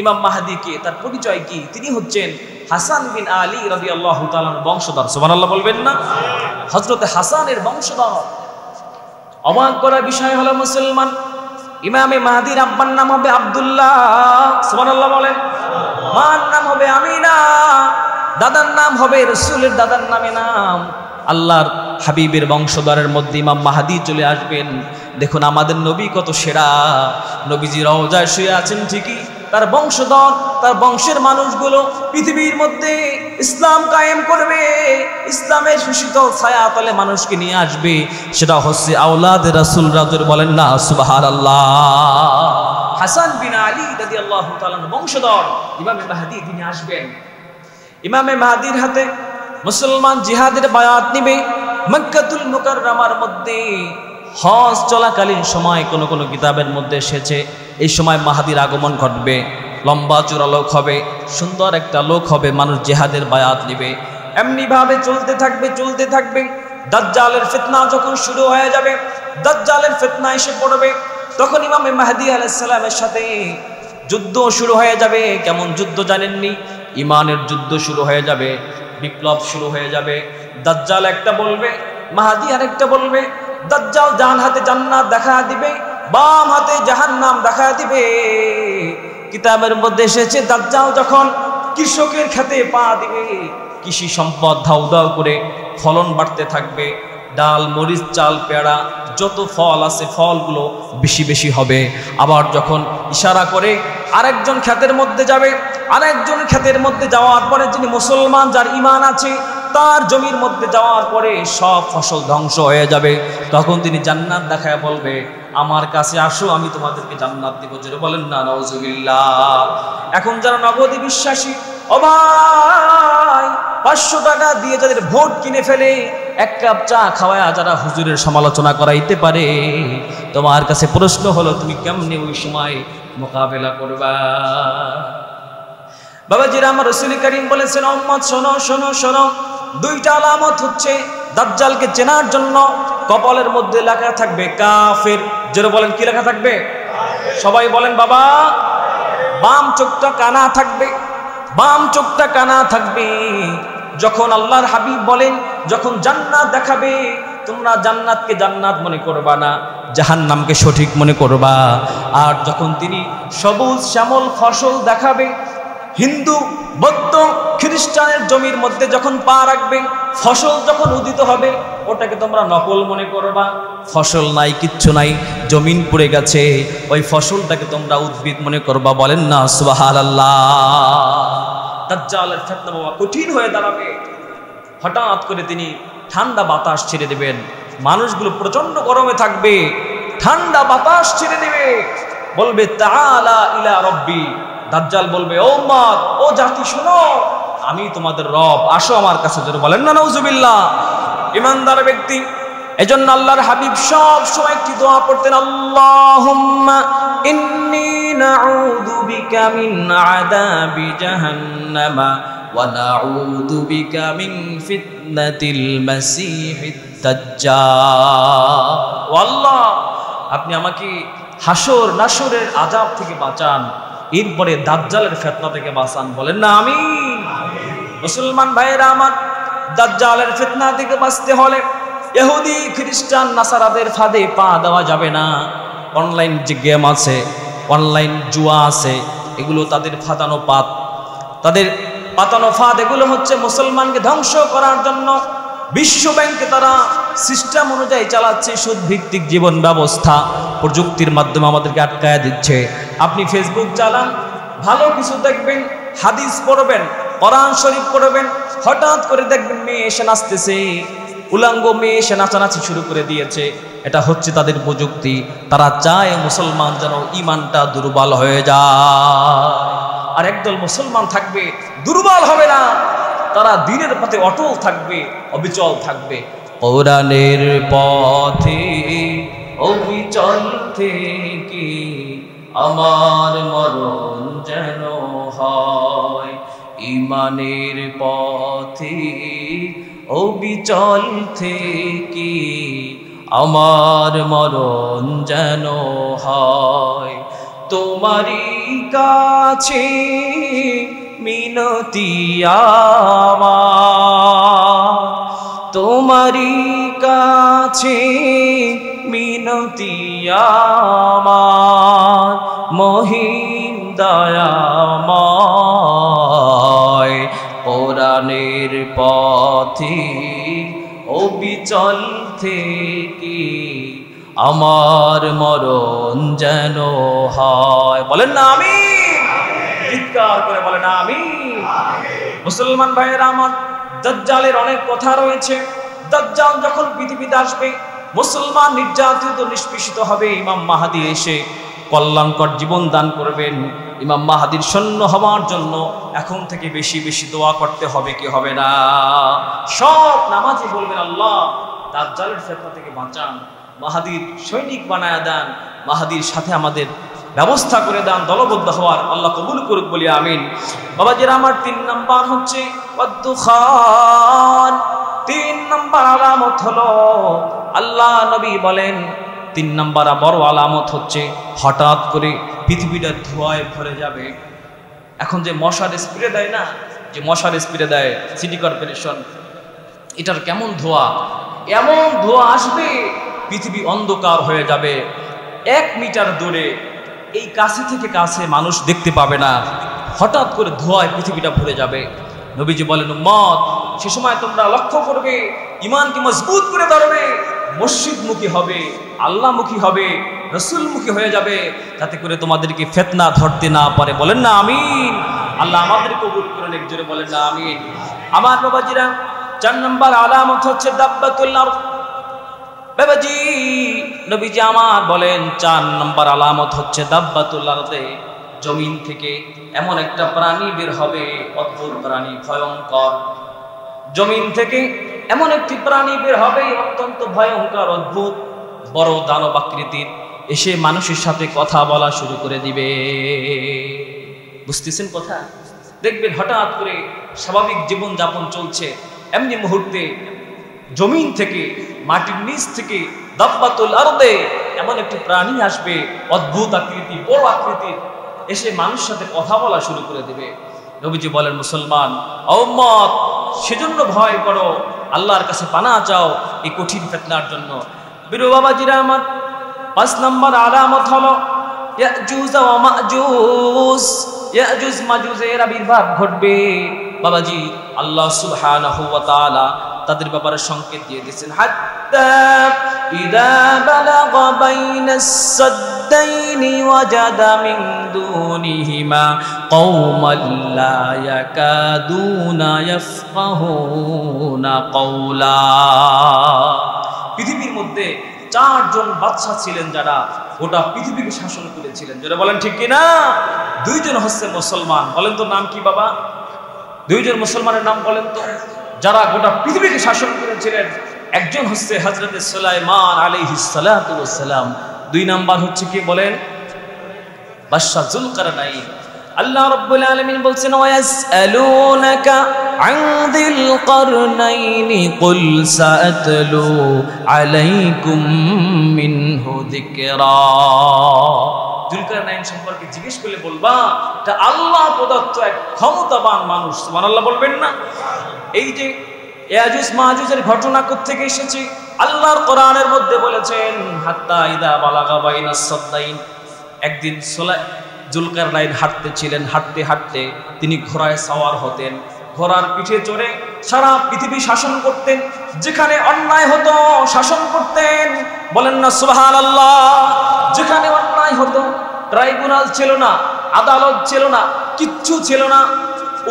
ইমাম মাহদী কে? তার পরিচয় কি? তিনি হচ্ছেন হাসান বিন আলী রাদিয়াল্লাহু তাআলার বংশধর। সুবহানাল্লাহ বলবেন না? হযরত হাসানের বংশধর। অবাক করার বিষয় হলো মুসলমান, ইমামে মাহদীর আব্বার নাম হবে আব্দুল্লাহ। সুবহানাল্লাহ বলেন। মার নাম হবে আমিনা, দাদার নাম হবে রাসূলের দাদার নামে নাম। আল্লাহর হাবিবের বংশধরের মধ্যে ইমাম মাহদী চলে আসবেন। দেখুন আমাদের নবী কত সেরা। নবীজি রওজায় শুয়ে আছেন ঠিকই, তার বংশধর, তার বংশের মানুষগুলো পৃথিবীর মধ্যে ইসলাম কায়েম করবে, ইসলামের সুশীত ছায়াতলে মানুষকে নিয়ে আসবে। সেটা হচ্ছে আওলাদে রাসূল। রাজুর বলেন না সুবহানাল্লাহ। হাসান বিন আলী রাদিয়াল্লাহু তাআলার বংশধর ইমামে মাহদী তিনি আসবেন। ইমামে মাহদীর হাতে মুসলমান জিহাদের বায়াত নিবে। মক্কাতুল মুকাররমার মধ্যে হজ চলাকালীন সময় কোন কোন কিতাবের মধ্যে এসেছে এই সময় মাহদীর আগমন ঘটবে। লম্বা চূড়া লোক হবে, সুন্দর একটা লোক হবে, মানুষ জিহাদের বায়াত নিবে। এমনি ভাবে চলতে থাকবে, চলতে থাকবে। দাজ্জালের ফিতনা যখন শুরু হয়ে যাবে, দাজ্জালের ফিতনা এসে পড়বে, তখন ইমামে মাহদী আলাইহিস সালামের সাথে যুদ্ধ শুরু হয়ে যাবে। কেমন যুদ্ধ জানেননি? ইমানের যুদ্ধ শুরু হয়ে যাবে, বিপ্লব শুরু হয়ে যাবে। দাজ্জাল একটা বলবে, মাহদী আরেকটা বলবে। দাজ্জাল ডান হাতে জান্নাত দেখা দিবে, বাম হাতে জাহান্নাম দেখা দিবে। কিতাবের মধ্যে এসেছে দাজ্জাল যখন কৃষকের খেতে পা দিবে, কৃষি সম্পদ ধাউ ধাউ করে ফলন বাড়তে থাকবে। ডাল, মরিচ, চাল, পেয়ারা যত ফল আছে ফলগুলো বেশি বেশি হবে। আবার যখন ইশারা করে আরেকজন ক্ষেতের মধ্যে যাবে, আরেকজন ক্ষেতের মধ্যে যাওয়ার পরে যিনি মুসলমান, যার ঈমান আছে, তার জমির মধ্যে যাওয়ার পরে সব ফসল ধ্বংস হয়ে যাবে। তখন তিনি জান্নাত দেখায় বলবে, আমার কাছে আসো, আমি তোমাদেরকে জান্নাত দিব। জোরে বলেন না নাউজুবিল্লাহ। এখন যারা নগদী বিশ্বাসী, ও ভাই 500 টাকা দিয়ে যাদের ভোট কিনে ফেলে, এক কাপ চা খাওয়ায় যারা হুজুরের সমালোচনা করাইতে পারে, তোমার কাছে প্রশ্ন হলো তুমি কেমনে ওই সময় মোকাবেলা করবা? বাবাজিরা, আমার রাসূল করিম বলেছেন, উম্মত শোনো শোনো শোনো, দুইটা আলামত হচ্ছে দাজ্জালকে চেনার জন্য। কপালের মধ্যে লেখা থাকবে কাফের। জোরে বলেন, কি লেখা থাকবে? সবাই বলেন বাবা। বাম চোখটা কানা থাকবে, বাম চোখটা কানা থাকবে। যখন আল্লাহর হাবিব বলেন, যখন জান্নাত দেখাবে, তোমরা জান্নাতকে জান্নাত মনে করবা না, জাহান্নামকে সঠিক মনে করবা। আর যখন তিনি সবুজ শ্যামল ফসল দেখাবে, হিন্দু, বৌদ্ধ, খ্রিস্টানের জমির মধ্যে যখন পা রাখবে, ফসল যখন উদিত হবে, ওটাকে তোমরা নকল মনে করবা। ফসল নাই, কিচ্ছু নাই, জমিন পড়ে গেছে, ওই ফসলটাকে তোমরা উদ্ভিদ মনে করবা। বলেন না সুবহানাল্লাহ। দাজ্জালের ফিতনা বাবা কঠিন হয়ে দাঁড়াবে। হঠাৎ করে তিনি ঠান্ডা বাতাস ছেড়ে দেবেন, মানুষগুলো প্রচন্ড গরমে থাকবে, ঠান্ডা বাতাস ছেড়ে দেবে, বলবে তাআলা ইলা রব্বি। দাজ্জাল বলবে, ও উম্মত, ও জাতি শোনো, আমি তোমাদের রব, আসো আমার কাছে। জোরে বলেন না নাউজুবিল্লাহ। ইমানদার ব্যক্তি, এজন্য আল্লাহর হাবিব সব সময় একটি দোয়া পড়তেন, আল্লাহুম্মা ইন্নী নাউযু বিকা মিন আযাবি জাহান্নামা ওয়া নাউযু বিকা মিন ফিতনাতিল মাসিহিদ দাজ্জাল। ও আল্লাহ, আপনি আমাকে হাসর নাসরের আযাব থেকে বাঁচান, এরপরে দাজ্জালের ফিতনা থেকে বাঁচান। বলেন না আমিন। মুসলমান ভাইয়েরা আমার, দাজ্জালের ফিতনা থেকে বাঁচতে হলে ইহুদি, খ্রিস্টান, নাসারাদের ফাঁদে পা দেওয়া যাবে না। অনলাইন যে গেম আছে, অনলাইন জুয়া আছে, এগুলো তাদের ফাঁদানো পাত, তাদের পাতানো ফাঁদ। এগুলো হচ্ছে মুসলমানকে ধ্বংস করার জন্য। বিশ্ব ব্যাংকে তারা সিস্টেম অনুযায়ী চালাচ্ছে সুদ ভিত্তিক জীবন ব্যবস্থা, প্রযুক্তির মাধ্যমে আমাদেরকে আটকায় দিচ্ছে। আপনি ফেসবুক চালান, ভালো কিছু দেখবেন, হাদিস পড়বেন, কোরআন শরীফ পড়বেন, হঠাৎ করে দেখবেন মেয়ে এসে নাচতেছে, উলাঙ্গ মেয়ে এসে নাচানাচি শুরু করে দিয়েছে। এটা হচ্ছে তাদের প্রযুক্তি। তারা চায় মুসলমান যেন ইমানটা দুর্বল হয়ে যায়। আর একদল মুসলমান থাকবে, দুর্বল হবে না, তারা দ্বীনের পথে অটল থাকবে, অবিচল থাকবে। কোরআনের পথে অবিচল থেকে আমার মরণ যেন হয়, ইমানের পথে অবিচল থেকে আমার মরণ যেন হয়। তোমারই কাছে মিনতি আমার, তোমারই কাছে মিনতি আমার, মহিম দয়াময়। কোরআনের পথে অবিচল থেকে আমার মরণ যেন হয়। বলেন না আমিন, চিৎকার করে বলেন আমিন। মুসলমান ভাইয়েরা আমার, দাজ্জালের অনেক কথা রয়েছে। দাজ্জাল যখন পৃথিবীতে আসবে, মুসলমান নির্যাতিত নিষ্পেষিত হবে। ইমাম মাহদী এসে কল্যাণকর জীবন দান করবেন। ইমাম মাহদীর সৈন্য হওয়ার জন্য এখন থেকে বেশি বেশি দোয়া করতে হবে কি হবে না? সব নামাজি বলবেন আল্লাহ দাজ্জালের ফিতনা থেকে বাঁচান, মাহদীর সৈনিক বানায়া দেন, মাহদীর সাথে আমাদের ব্যবস্থা করে দেন দলবদ্ধ হওয়ার। আল্লাহ কবুল করুক বলি আমিন। বাবাজিরা আমার, 3 নাম্বার হচ্ছে ওয়াদ্দুখান। 3 নাম্বার আলামত হলো, আল্লাহ নবী বলেন 3 নাম্বার বড় আলামত হচ্ছে হঠাৎ করে পৃথিবীটা ধোঁয়ায় ভরে যাবে। এখন যে মশার স্প্রে দেয় না, যে মশার স্প্রে দেয় সিটি কর্পোরেশন, এটার কেমন ধোঁয়া, এমন ধোঁয়া আসবে পৃথিবী অন্ধকার হয়ে যাবে। 1 মিটার দূরে, এই কাছে থেকে কাছে মানুষ দেখতে পাবে না, হঠাৎ করে ধোঁয়ায় পৃথিবীটা ভরে যাবে। নবীজি বলেন উম্মত, সে সময় তোমরা লক্ষ্য করবে, ইমানকে মজবুত করে ধরবে, মসজিদমুখী হবে, আল্লাহমুখী হবে, রসুলমুখী হয়ে যাবে, যাতে করে তোমাদেরকে ফিতনা ধরতে না পারে। বলেন না আমিন। আল্লাহ আমাদের কবুল করেন, একজোরে বলেন না আমিন। আমার বাবাজিরা, 4 নম্বর আলামত হচ্ছে দাব্বাতুল আরদ। বাবাজি নবীজি আমার বলেন 4 নম্বর আলামত হচ্ছে দাব্বাতুল আরদে, জমিন থেকে এমন একটা প্রাণী বের হবে, অদ্ভুত প্রাণী, ভয়ঙ্কর। জমিন থেকে এমন একটি প্রাণী বের হবে, অত্যন্ত ভয়ঙ্কর, অদ্ভুত, বড় দানব আকৃতির, এসে মানুষের সাথে কথা বলা শুরু করে দিবে। বুঝতেছেন কথা? দেখবেন হঠাৎ করে স্বাভাবিক জীবন যাপন চলছে, এমনি মুহূর্তে জমিন থেকে, মাটির নিচ থেকে দাব্বাতুল আরদে এমন একটি প্রাণী আসবে, অদ্ভুত আকৃতি, বড় আকৃতির, এসে মানুষের সাথে কথা বলা শুরু করে দেবে। নবীজি বলেন মুসলমান উম্মত, সেজন্য ভয় করো, আল্লাহর কাছে পানাহ চাও এই কঠিন ফিতনার জন্য। বীর বাবাজিরা আমার, 5 নম্বর আলামত হলো ইয়াজুজ ওয়া মাজুজ। ইয়াজুজ মাজুজের আবির্ভাব ঘটবে। বাবাজি আল্লাহ সুবহানাহু ওয়া তাআলা তাদের ব্যাপারে সংকেত দিয়ে দিয়েছেন, হাত্তা ইযা বালাগা বাইনাস সাদ্দাইনি ওয়াজাদা মিন দুনিহিমা কওমান লা ইয়াকাদুনা ইয়াফকাহুনা কওলা। পৃথিবীর মধ্যে 4 জন বাদশা ছিলেন যারা গোটা পৃথিবীকে শাসন করেছিলেন। যারা বলেন ঠিক কিনা? 2 জন হচ্ছে মুসলমান। বলেন তো নাম কি বাবা? 2 জন মুসলমানের নাম বলেন তো, যারা গোটা পৃথিবীকে শাসন করেছিলেন। একজন হচ্ছে হযরত সুলাইমান আলাইহিস সালাতু ওয়াস সালাম। 2 নাম্বার হচ্ছে কি বলেন? বাদশা যুলকারনাইন। আল্লাহ রাব্বুল আলামিন বলছেন, ওয়ায়াসআলুনাকা আন যিল কারনাইনি কুল সাআতলু আলাইকুম মিনহু যিকরা। যুলকারনাইন সম্পর্কে জিজ্ঞেস করলে বলবা এটা আল্লাহ প্রদত্ত এক ক্ষমতাবান মানুষ। সুবহানাল্লাহ বলবেন না? এই যে ইয়াজুজ মাজুজের ঘটনা কোত্থেকে এসেছে? আল্লাহর কোরআনের মধ্যে বলেছেন, হাত্তা ইদা বালাগা বাইনাস সাদ্দাইন। একদিন যুলকারনাইন হাঁটতেছিলেন, হাঁটতে হাঁটতে তিনি ঘোড়ায় সাওয়ার হতেন, ঘোড়ার পিঠে চড়ে সারা পৃথিবী শাসন করতেন। যেখানে অন্যায় হতো শাসন করতেন, বলেন না সুবহানাল্লাহ। যেখানে অন্যায় হতো, ট্রাইব্যুনাল ছিল না, আদালত ছিল না, কিচ্ছু ছিল না,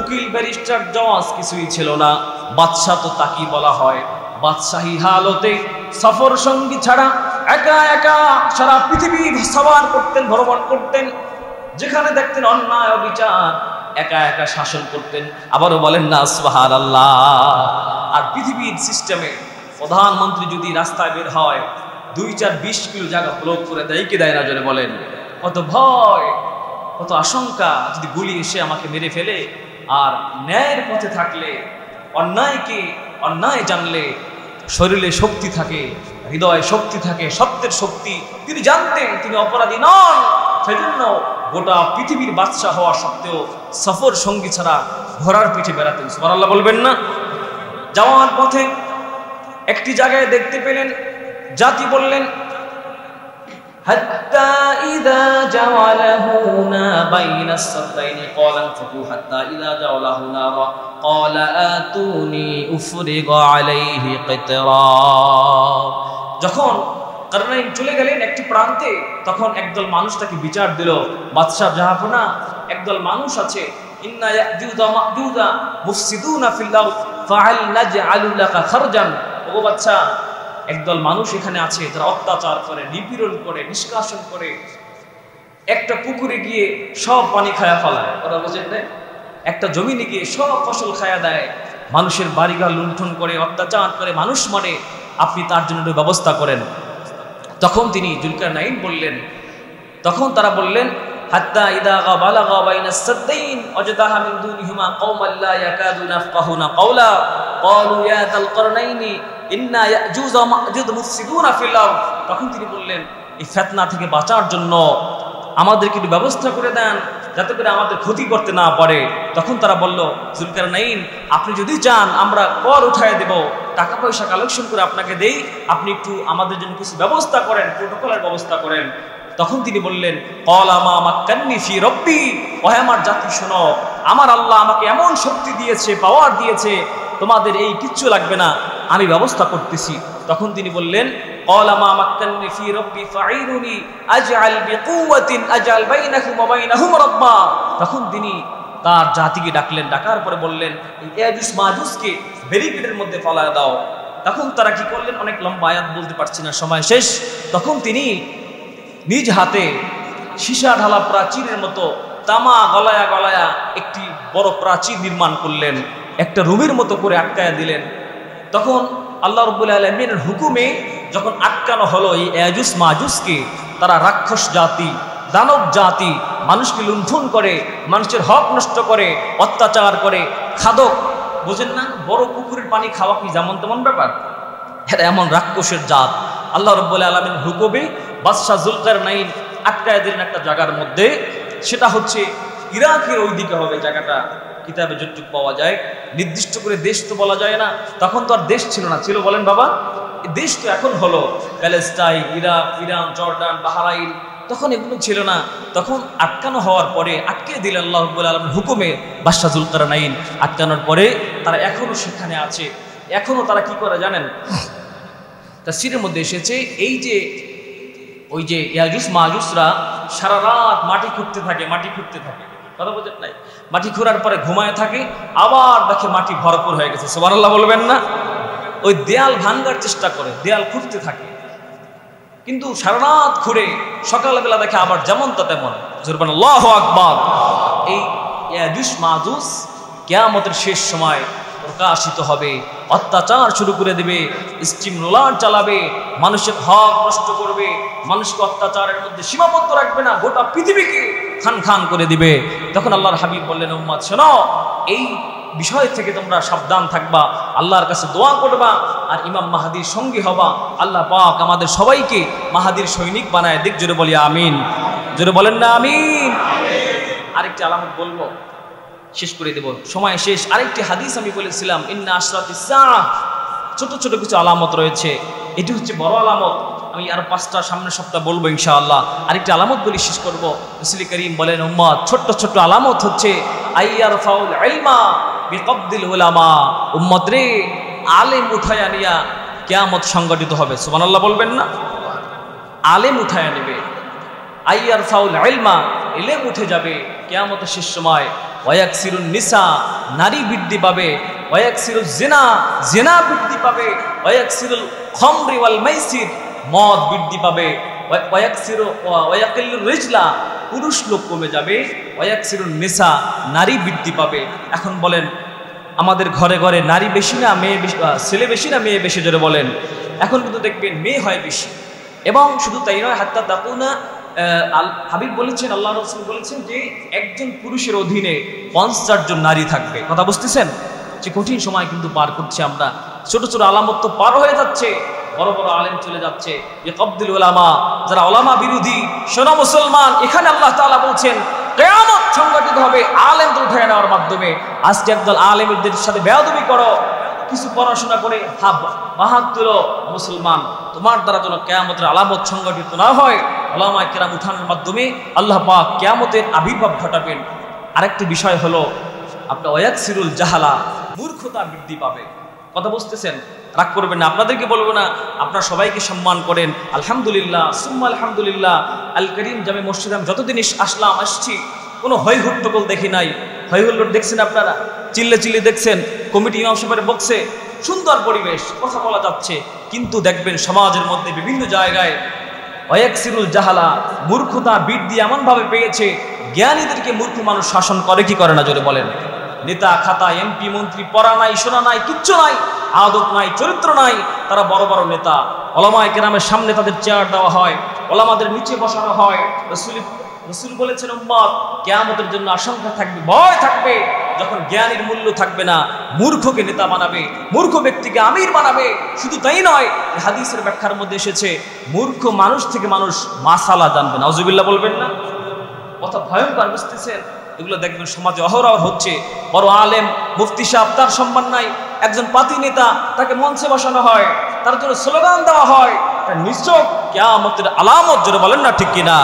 উকিল ব্যারিস্টার জজ কিছুই ছিল না। বাদশাহ তো তাকি বলা হয়, বাদশাহী হালতে সফর সঙ্গী ছাড়া একা একা সারা পৃথিবী সবার করতেন, ভ্রমণ করতেন। যেখানে দেখতেন অন্যায় অবিচার, একা একা শাসন করতেন। আবারও বলেন না সুবহানাল্লাহ। আর পৃথিবীর সিস্টেমে প্রধানমন্ত্রী যদি রাস্তায় বের হয় 2-4-20 কিলো জায়গা ব্লক করে দেয় কি দেয় না? জোরে বলেন। কত ভয়, কত আশঙ্কা, যদি গুলি এসে আমাকে মেরে ফেলে। আর ন্যায়ের পথে থাকলে, অন্যায়কে অন্যায় জানলে শরীরে শক্তি থাকে, হৃদয়ে শক্তি থাকে, সত্যের শক্তি। তিনি জানতেন তিনি অপরাধী নন, সেজন্য গোটা পৃথিবীর বাদশা হওয়া সত্ত্বেও সফর সঙ্গী ছাড়া ঘোড়ার পিঠে বেড়াতেন। সুবহানাল্লাহ বলবেন না? যাওয়ার পথে একটি জায়গায় দেখতে পেলেন, জাতি বললেন হাত্তা ইযা জাওয়ালাহুনা বাইনাস সাদাইনি ক্বালা ফাকু হাত্তা ইযা জাওয়ালাহুনা ক্বালা আতুনি উফরিগ আলাইহি কিতরা। যখন কারনাইন চলে গেলেন একটি প্রান্তে, তখন একদল মানুষ তাকে বিচার দিল, বাদশা জাহাপনা একদল মানুষ আছে, ইন্না ইয়াজুজা মাজুজা মুফসিদুনা ফিল আরদ ফাহাল নাজআলু লাকা খারজান। ও বাদশা, একদল মানুষ এখানে আছে যারা অত্যাচার করে, নিপীড়ন করে, নিষ্কাশন করে, একটা পুকুরে গিয়ে সব পানি খায়া ফেলায়। ওরা বোঝেন না? একটা জমিনে গিয়ে সব ফসল খায়া দেয়, মানুষের বাড়িঘর লুণ্ঠন করে, অত্যাচার করে, মানুষ মরে, আপনি তার জন্য ব্যবস্থা করেন। তখন তিনি জুলকারনাইন বললেন, তখন তারা বললেন হাত্তা ইযা বালাগা বাইনাস সাদাইন ওয়াজদাহা মিন দুনিহিমা কওমান লা ইয়াকাদুনা ইয়াফকাহুনা কাওলা ক্বালু ইয়া যাল কারনাইনি ইন্না ইয়াজুজ ওয়া মাজুজ মুফসিদুনা ফিল আরদ। তখন তিনি বললেন, এই ফিতনা থেকে বাঁচার জন্য আমাদেরকে একটু ব্যবস্থা করে দেন, যাতে করে আমাদের ক্ষতি করতে না পারে। তখন তারা বলল, জুলকারনাইন আপনি যদি চান আমরা কর উঠায় দেব, টাকা পয়সা কালেকশন করে আপনাকে দেই, আপনি একটু আমাদের জন্য কিছু ব্যবস্থা করেন, প্রোটোকলের ব্যবস্থা করেন। তখন তিনি বললেন, ক্বালা মা মাক্কান্নি ফি রব্বি, ওহে আমার জাতি শোনো, আমার আল্লাহ আমাকে এমন শক্তি দিয়েছে, পাওয়ার দিয়েছে, তোমাদের এই কিচ্ছু লাগবে না, আমি ব্যবস্থা করতেছি। তখন তিনি বললেন, ক্বালা মা মাক্কান্নি ফি রব্বি ফাঈরুনি আজআল বিকুওয়াতিন আজআল বাইনাকুম ওয়া বাইনাহুম রাব্বা। তখন তিনি তার জাতিকে ডাকলেন, ডাকার পরে বললেন, এই ইয়াজুজ মাজুজকে ব্যারিকেডের মধ্যে ফালায় দাও। তখন তারা কি করলেন, অনেক লম্বা আয়াত বলতে পারছি না, সময় শেষ। তখন তিনি নিজ হাতে সীসা ঢালা প্রাচীরের মতো তামা গলায়া গলায়া একটি বড় প্রাচীর নির্মাণ করলেন, একটা রুমের মতো করে আটকায়া দিলেন। তখন আল্লাহ রাব্বুল আলামিনের হুকুমে যখন আটকানো হলো এই ইয়াজুজ মাজুজকে, তারা রাক্ষস জাতি, দানব জাতি, মানুষকে লুণ্ঠন করে, মানুষের হক নষ্ট করে, অত্যাচার করে, খাদক, বোঝেন না? বড় পুকুরের পানি খাওয়া কি যেমন তেমন ব্যাপার? এটা এমন রাক্ষসের জাত। আল্লাহ রাব্বুল আলামিনের হুকুমে বাদশাহ জুলকারনাইন আটকায় দিলেন একটা জায়গার মধ্যে, সেটা হচ্ছে ইরাকের ওইদিকে হবে জায়গাটা, কিতাবে যতটুকু পাওয়া যায়। নির্দিষ্ট করে দেশ তো বলা যায় না, তখন তো আর দেশ ছিল না, ছিল বলেন বাবা? দেশ তো এখন হলো Palestine, Iraq, Iran, Jordan, Bahrain, তখন এগুলো ছিল না। তখন আটকানো হওয়ার পরে আটকে দিলেন আল্লাহ রাব্বুল আলামিনের হুকুমে বাদশাহ জুলকারনাইন। আটকানোর পরে তারা এখনো সেখানে আছে। এখনো তারা কি করে জানেন? তাফসীরের মধ্যে এসেছে, এই যে ওই যে ইয়াজুজ মাজুজরা সারা রাত মাটি খুঁড়তে থাকে, মাটি খুঁড়তে থাকে, কথা বোঝেন নাই? মাটি খোঁড়ার পরে ঘুমায় থাকে, আবার দেখে মাটি ভরপুর হয়ে গেছে। সুবহানাল্লাহ বলবেন না? ওই দেয়াল ভাঙার চেষ্টা করে, দেয়াল খুঁড়তে থাকে, কিন্তু সারা রাত খুঁড়ে সকালবেলা দেখে আবার যেমন তা তেমন। জোরবান আল্লাহু আকবার। এই ইয়াজুজ মাজুজ কিয়ামতের শেষ সময় প্রকাশিত হবে, অত্যাচার শুরু করে দেবে, স্টিম রোলার চালাবে, মানুষের হক নষ্ট করবে, মানুষকে অত্যাচারের মধ্যে সীমাবদ্ধ রাখবে না, গোটা পৃথিবীকে খান খান করে দিবে। তখন আল্লাহর হাবিব বললেন, উম্মত শোনো, এই বিষয় থেকে তোমরা সাবধান থাকবা, আল্লাহর কাছে দোয়া করবা, আর ইমাম মাহাদির সঙ্গী হবা। আল্লাহ পাক আমাদের সবাইকে মাহাদির সৈনিক বানায় দিক। জোরে বলি আমিন। জোরে বলেন না আমিন। আরেকটি আলামত বলবো, শেষ করে দেব, সময় শেষ। আরেকটি হাদিস আমি বলেছিলাম, ইন্না আশরাতিস সাআহ, ছোট ছোট কিছু আলামত রয়েছে, এটি হচ্ছে বড় আলামত। আমি আরো 5টা সামনের সপ্তাহ বলবো ইনশাআল্লাহ। আরেকটি আলামত বলি শেষ করব। রাসূল করিম বলেন, উম্মত ছোট্ট ছোট্ট আলামত হচ্ছে আইয়ারফাউল ইলমা বিকবদিল উলামা। উম্মত রে, আলেম উঠায়া নিয়া কিয়ামত সংগঠিত হবে। সুবহানাল্লাহ বলবেন না? আলেম উঠায়া নেবে, আইয়ার ফাউল ইলমা, ইলম উঠে যাবে কিয়ামতের শেষ সময়। ওয়ায়াকসিরুন নিসা, নারী বৃদ্ধি পাবে। ওয়ায়াকসিরুজ জিনা, জিনা বৃদ্ধি পাবে। ওয়ায়াকসিরুল খামরি ওয়াল মাইসির, মদ বৃদ্ধি পাবে। ওয়ায়াকিল্লুর রিজলা, পুরুষ লোক কমে যাবে। ওয়ায়াকসিরুন নিসা, নারী বৃদ্ধি পাবে। এখন বলেন আমাদের ঘরে ঘরে নারী বেশি না মেয়ে বেশি, ছেলে বেশি না মেয়ে বেশি, জোরে বলেন। এখন কিন্তু দেখবেন মেয়ে হয় বেশি। এবং শুধু তাই নয়, হাত্তা তাকুনা, হাবিব বলেছেন, আল্লাহ রাসূল বলেছেন যে একজন পুরুষের অধীনে 50 জন নারী থাকবে। কথা বুঝতেছেন? যে কঠিন সময় কিন্তু পার করছি আমরা। ছোট ছোট আলামত তো পার হয়ে যাচ্ছে, বড় বড় আলেম চলে যাচ্ছে। যে কবদুল উলামা, যারা উলামা বিরোধী, শোনো মুসলমান, এখানে আল্লাহ তাআলা বলছেন কিয়ামত সংগঠিত হবে আলেমদের উঠিয়ে নেওয়ার মাধ্যমে। আজকে একদল আলেমদের সাথে বেয়াদবি করো, কিছু পড়াশোনা করে বাহাত তুলো, মুসলমান তোমার দ্বারা যেন কিয়ামতের আলামত সংগঠিত না হয়, উলামায়ে কেরাম উঠানোর মাধ্যমে আল্লাহ পাক কিয়ামতের আবির্ভাব ঘটাবেন। আরেকটি বিষয় হলো আপনার ওয়ায়াকসিরুল জাহালা, মূর্খতা বৃদ্ধি পাবে। কথা বুঝতেছেন? রাগ করবেন না, আপনাদেরকে বলবো না, আপনারা সবাইকে সম্মান করেন, আলহামদুলিল্লাহ সুম্মা আলহামদুলিল্লাহ। আল করিম জামে মসজিদে আমি যতদিন আসছি কোনো হই হুট্টগোল দেখি নাই। হই হুল্লোড় দেখছেন আপনারা? চিল্লে চিল্লে দেখছেন? কমিটি ইমাম সাহেবের বক্সে সুন্দর পরিবেশ, কথা বলা যাচ্ছে। কিন্তু দেখবেন সমাজের মধ্যে বিভিন্ন জায়গায় ওয়ায়াকসিরুল জাহালা, মূর্খতা বৃদ্ধি এমনভাবে পেয়েছে, জ্ঞানীদেরকে মূর্খ মানুষ শাসন করে কি করে না, জোরে বলেন? নেতা খাতা, এমপি মন্ত্রী, পড়া নাই, শোনা নাই, কিচ্ছু নাই, আদব নাই, চরিত্র নাই, তারা বড় বড় নেতা। উলামায়ে কেরামের সামনে তাদের চেয়ার দেওয়া হয়, উলামাদের নিচে বসানো হয়। রাসূল বলেছেন উম্মত কিয়ামতের জন্য আশঙ্কা থাকবে, ভয় থাকবে, যখন জ্ঞানীর মূল্য থাকবে না, মূর্খকে নেতা বানাবে, মূর্খ ব্যক্তিকে আমির বানাবে। শুধু তাই নয়, হাদিসের ব্যাখ্যার মধ্যে এসেছে মূর্খ মানুষ থেকে মানুষ মাসালা জানবে। নাউজুবিল্লাহ বলবেন না? কথা ভয়ঙ্কর, বুঝতেছেন? এগুলো দেখবেন সমাজে অহরহ হচ্ছে। বড় আলেম মুফতি সাহেব, তার সম্মান নাই। একজন পাতি নেতা, তাকে মঞ্চে বসানো হয়, তার জন্য স্লোগান দেওয়া হয়, তার নিশ্চয় কিয়ামতের আলামত, জোরে বলেন না ঠিক কিনা?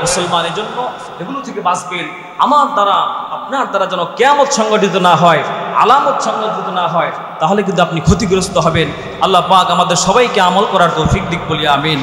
মুসলমানের জন্য এগুলো থেকে বাঁচবেন। আমার দ্বারা আপনার দ্বারা যেন কিয়ামত সংগঠিত না হয়, আলামত সংগঠিত না হয়, তাহলে কিন্তু আপনি ক্ষতিগ্রস্ত হবেন। আল্লাহ পাক আমাদের সবাইকে আমল করার তৌফিক দিক বলি, আমিন।